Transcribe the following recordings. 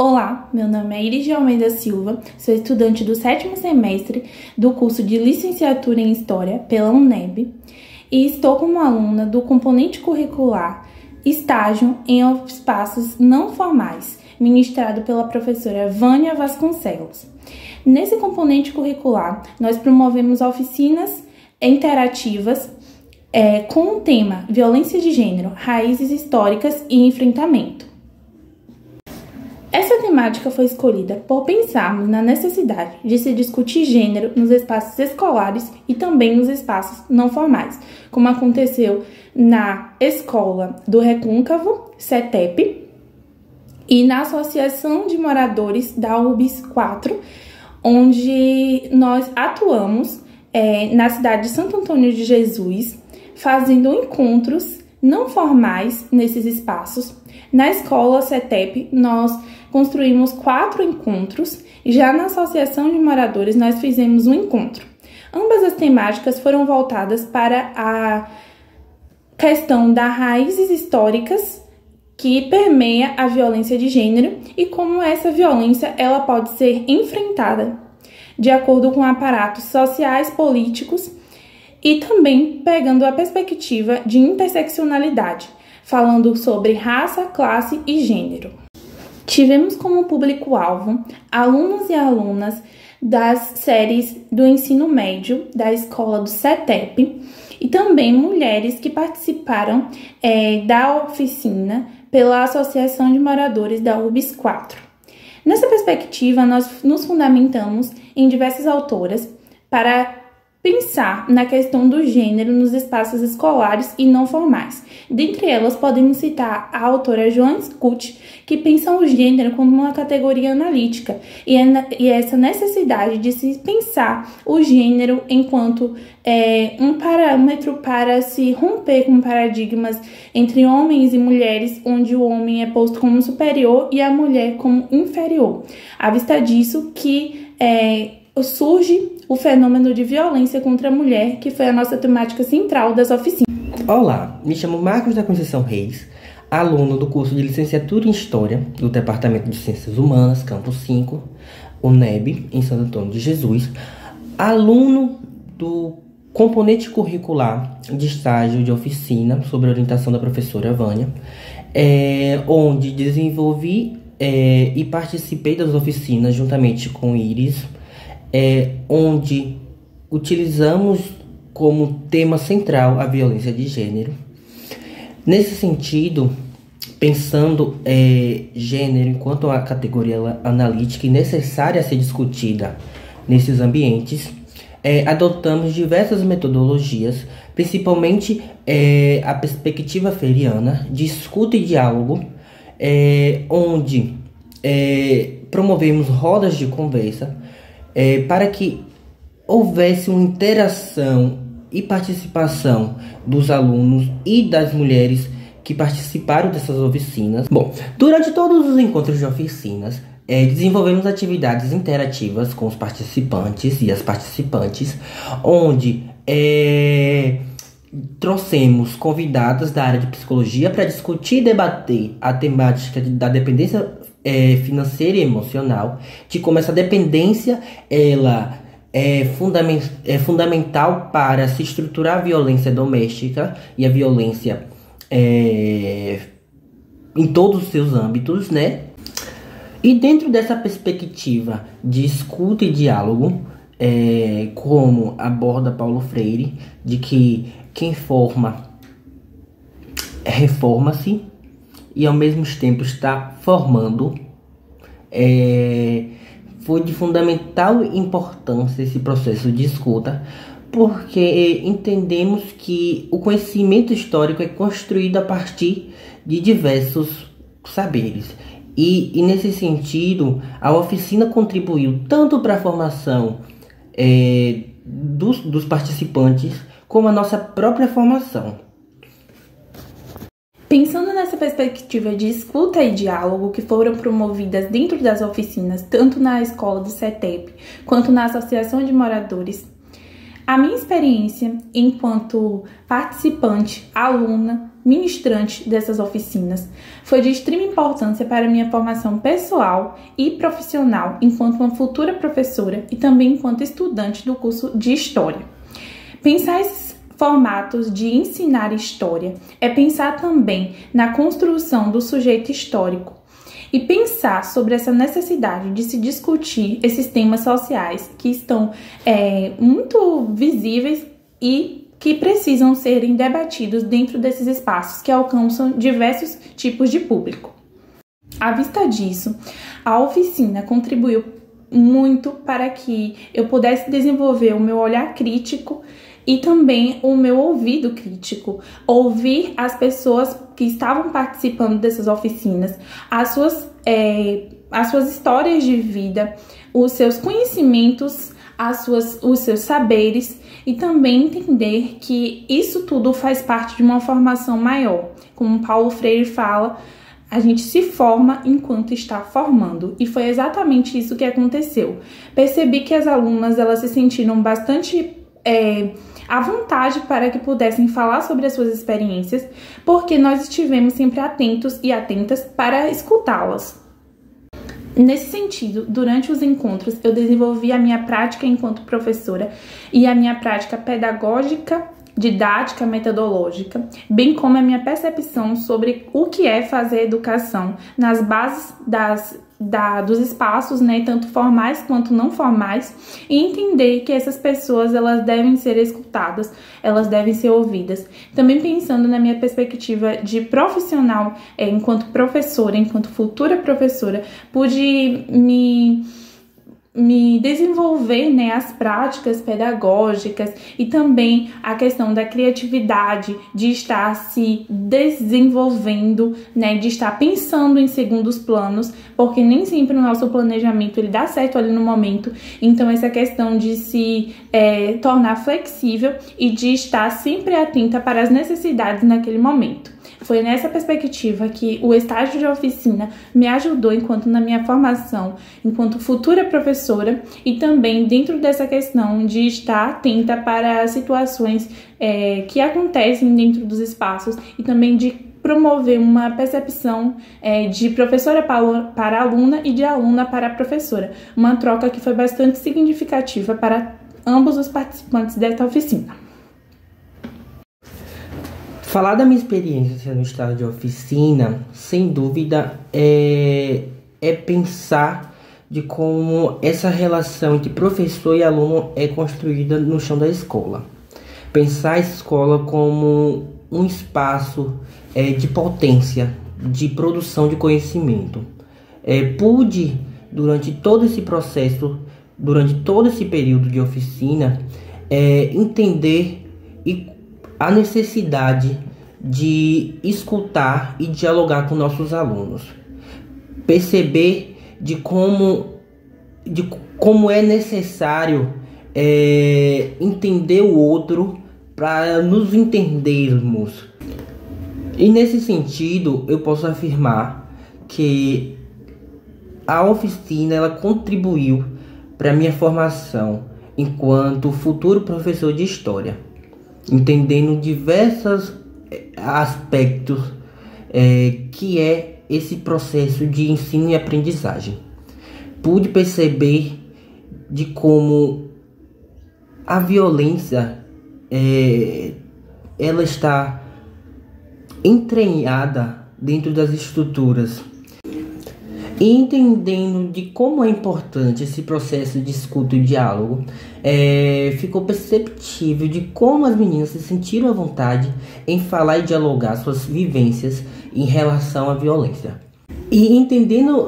Olá, meu nome é Iris de Almeida Silva, sou estudante do 7º semestre do curso de Licenciatura em História pela UNEB e estou como aluna do componente curricular Estágio em Espaços Não Formais, ministrado pela professora Vânia Vasconcelos. Nesse componente curricular, nós promovemos oficinas interativas com o tema Violência de Gênero, Raízes Históricas e Enfrentamento. Essa temática foi escolhida por pensarmos na necessidade de se discutir gênero nos espaços escolares e também nos espaços não formais, como aconteceu na Escola do Recôncavo, CETEP, e na Associação de Moradores da UBS 4, onde nós atuamos na cidade de Santo Antônio de Jesus, fazendo encontros não formais nesses espaços. Na escola CETEP, nós construímos 4 encontros e já na Associação de Moradores nós fizemos um encontro. Ambas as temáticas foram voltadas para a questão das raízes históricas que permeia a violência de gênero e como essa violência ela pode ser enfrentada de acordo com aparatos sociais, políticos e também pegando a perspectiva de interseccionalidade, falando sobre raça, classe e gênero. Tivemos como público-alvo alunos e alunas das séries do ensino médio da escola do CETEP e também mulheres que participaram da oficina pela Associação de Moradores da UBS 4. Nessa perspectiva, nós nos fundamentamos em diversas autoras para pensar na questão do gênero nos espaços escolares e não formais. Dentre elas, podemos citar a autora Joan Scutt, que pensa o gênero como uma categoria analítica, e essa necessidade de se pensar o gênero enquanto um parâmetro para se romper com paradigmas entre homens e mulheres, onde o homem é posto como superior e a mulher como inferior. À vista disso que surge o fenômeno de violência contra a mulher, que foi a nossa temática central das oficinas. Olá, me chamo Marcos da Conceição Reis, aluno do curso de Licenciatura em História do Departamento de Ciências Humanas, Campus 5, UNEB, em Santo Antônio de Jesus, aluno do componente curricular de estágio de oficina sob a orientação da professora Vânia, onde desenvolvi e participei das oficinas juntamente com Iris, onde utilizamos como tema central a violência de gênero. Nesse sentido, pensando gênero enquanto uma categoria analítica e necessária a ser discutida nesses ambientes, adotamos diversas metodologias, principalmente a perspectiva freiriana de escuta e diálogo, onde promovemos rodas de conversa para que houvesse uma interação e participação dos alunos e das mulheres que participaram dessas oficinas. Bom, durante todos os encontros de oficinas, desenvolvemos atividades interativas com os participantes e as participantes, onde trouxemos convidadas da área de psicologia para discutir e debater a temática da dependência financeira e emocional, de como essa dependência ela é fundamental para se estruturar a violência doméstica e a violência em todos os seus âmbitos, né? E dentro dessa perspectiva de escuta e diálogo, como aborda Paulo Freire, de que quem forma reforma-se e ao mesmo tempo está formando, foi de fundamental importância esse processo de escuta, porque entendemos que o conhecimento histórico é construído a partir de diversos saberes. E nesse sentido, a oficina contribuiu tanto para a formação dos participantes, como a nossa própria formação. Pensando nessa perspectiva de escuta e diálogo que foram promovidas dentro das oficinas, tanto na escola do CETEP quanto na Associação de Moradores, A minha experiência enquanto participante, aluna, ministrante dessas oficinas foi de extrema importância para a minha formação pessoal e profissional enquanto uma futura professora e também enquanto estudante do curso de História. Pensar esses formatos de ensinar história é pensar também na construção do sujeito histórico e pensar sobre essa necessidade de se discutir esses temas sociais que estão muito visíveis e que precisam serem debatidos dentro desses espaços que alcançam diversos tipos de público. À vista disso, a oficina contribuiu muito para que eu pudesse desenvolver o meu olhar crítico e também o meu ouvido crítico, ouvir as pessoas que estavam participando dessas oficinas, as suas histórias de vida, os seus conhecimentos, os seus saberes e também entender que isso tudo faz parte de uma formação maior. Como Paulo Freire fala, a gente se forma enquanto está formando, e foi exatamente isso que aconteceu. Percebi que as alunas elas se sentiram bastante à vontade para que pudessem falar sobre as suas experiências, porque nós estivemos sempre atentos e atentas para escutá-las. Nesse sentido, durante os encontros, eu desenvolvi a minha prática enquanto professora e a minha prática pedagógica, didática, metodológica, bem como a minha percepção sobre o que é fazer educação nas bases dos espaços, né, tanto formais quanto não formais, e entender que essas pessoas elas devem ser escutadas, elas devem ser ouvidas. Também pensando na minha perspectiva de profissional, enquanto professora, enquanto futura professora, pude me desenvolver, né, as práticas pedagógicas e também a questão da criatividade, de estar se desenvolvendo, né, de estar pensando em segundos planos, porque nem sempre o nosso planejamento ele dá certo ali no momento. Então essa questão de se tornar flexível e de estar sempre atenta para as necessidades naquele momento. Foi nessa perspectiva que o estágio de oficina me ajudou enquanto na minha formação, enquanto futura professora, e também dentro dessa questão de estar atenta para as situações que acontecem dentro dos espaços e também de promover uma percepção de professora para aluna e de aluna para professora. Uma troca que foi bastante significativa para ambos os participantes desta oficina. Falar da minha experiência no estágio de oficina, sem dúvida, é pensar de como essa relação entre professor e aluno é construída no chão da escola. Pensar a escola como um espaço de potência, de produção de conhecimento. Pude, durante todo esse processo, durante todo esse período de oficina, entender a necessidade de escutar e dialogar com nossos alunos. Perceber de como é necessário entender o outro para nos entendermos. E nesse sentido, eu posso afirmar que a oficina ela contribuiu para a minha formação enquanto futuro professor de História, entendendo diversos aspectos que é esse processo de ensino e aprendizagem. Pude perceber de como a violência ela está entranhada dentro das estruturas, e entendendo de como é importante esse processo de escuta e diálogo, ficou perceptível de como as meninas se sentiram à vontade em falar e dialogar suas vivências em relação à violência. E entendendo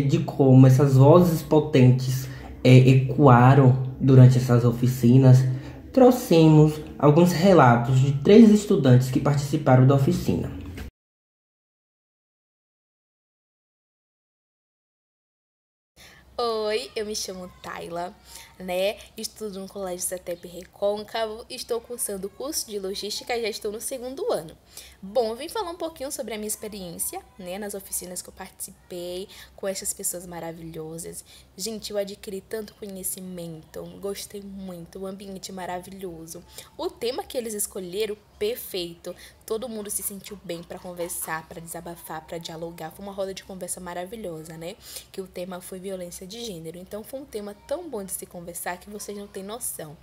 de como essas vozes potentes ecoaram durante essas oficinas, trouxemos alguns relatos de 3 estudantes que participaram da oficina. Oi, eu me chamo Tayla. né? Estudo no Colégio CETEP Recôncavo, estou cursando o curso de Logística e já estou no 2º ano. Bom, eu vim falar um pouquinho sobre a minha experiência, né, nas oficinas que eu participei, com essas pessoas maravilhosas. Gente, eu adquiri tanto conhecimento, gostei muito, o ambiente maravilhoso. O tema que eles escolheram, perfeito. Todo mundo se sentiu bem para conversar, para desabafar, para dialogar. Foi uma roda de conversa maravilhosa, né? Que o tema foi violência de gênero. Então, foi um tema tão bom de se conversar que vocês não têm noção.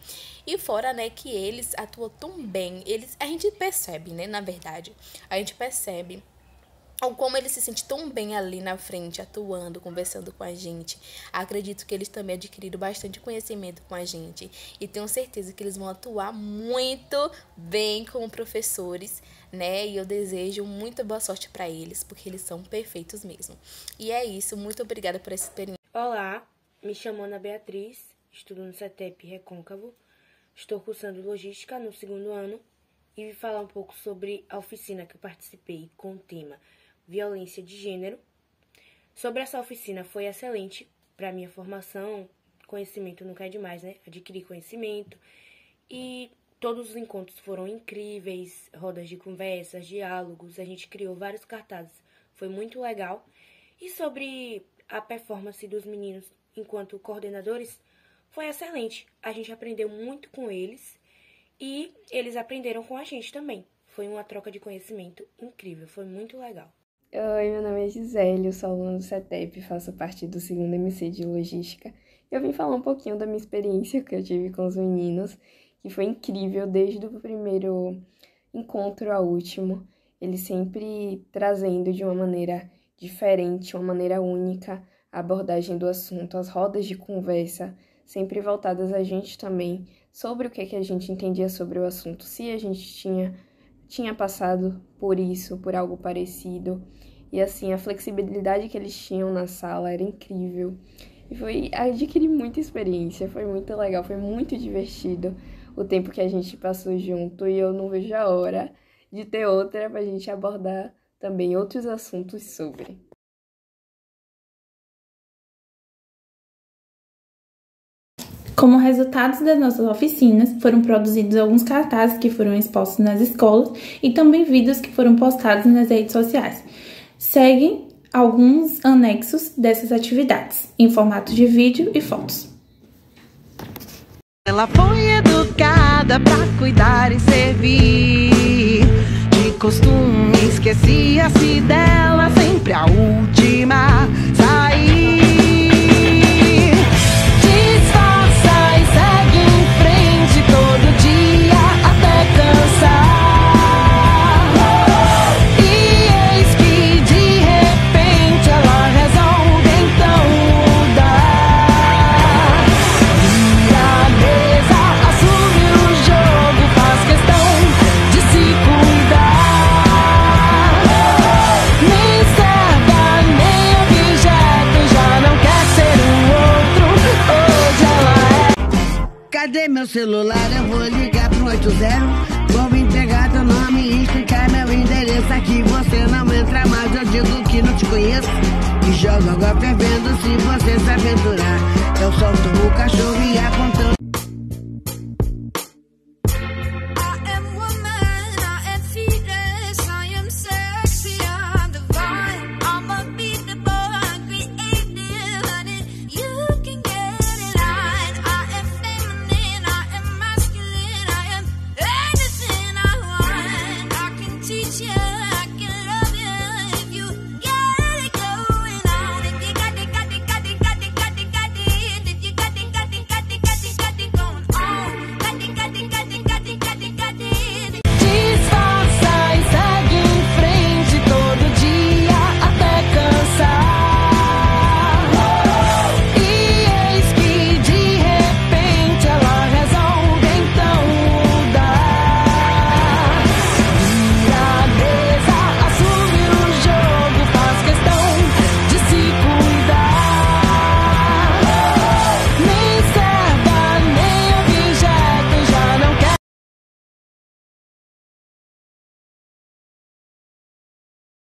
E fora, né, que eles atuam tão bem. A gente percebe, né, na verdade. A gente percebe como eles se sentem tão bem ali na frente, atuando, conversando com a gente. Acredito que eles também adquiriram bastante conhecimento com a gente. E tenho certeza que eles vão atuar muito bem como professores, né? E eu desejo muita boa sorte para eles, porque eles são perfeitos mesmo. E é isso, muito obrigada por essa experiência. Olá, me chamo Ana Beatriz, estudo no CETEP Recôncavo. Estou cursando Logística no 2º ano e vim falar um pouco sobre a oficina que eu participei com o tema Violência de Gênero. Sobre essa oficina, foi excelente para minha formação. Conhecimento nunca é demais, né? Adquirir conhecimento. E todos os encontros foram incríveis, rodas de conversas, diálogos, a gente criou vários cartazes. Foi muito legal. E sobre a performance dos meninos enquanto coordenadores, foi excelente. A gente aprendeu muito com eles e eles aprenderam com a gente também. Foi uma troca de conhecimento incrível, foi muito legal. Oi, meu nome é Gisele, eu sou aluna do CETEP, faço parte do 2º MC de Logística. Eu vim falar um pouquinho da minha experiência que eu tive com os meninos, que foi incrível desde o primeiro encontro ao último. Eles sempre trazendo de uma maneira diferente, uma maneira única, a abordagem do assunto, as rodas de conversa, sempre voltadas a gente também, sobre o que a gente entendia sobre o assunto, se a gente tinha passado por isso, por algo parecido. E assim, a flexibilidade que eles tinham na sala era incrível. E adquiri muita experiência, foi muito legal, foi muito divertido o tempo que a gente passou junto. E eu não vejo a hora de ter outra pra gente abordar também outros assuntos sobre. Como resultados das nossas oficinas, foram produzidos alguns cartazes que foram expostos nas escolas e também vídeos que foram postados nas redes sociais. Seguem alguns anexos dessas atividades, em formato de vídeo e fotos. Ela foi educada pra cuidar e servir. De costume, esquecia-se dela, sempre a última sair. Cadê meu celular? Eu vou ligar pro 80. Vou me entregar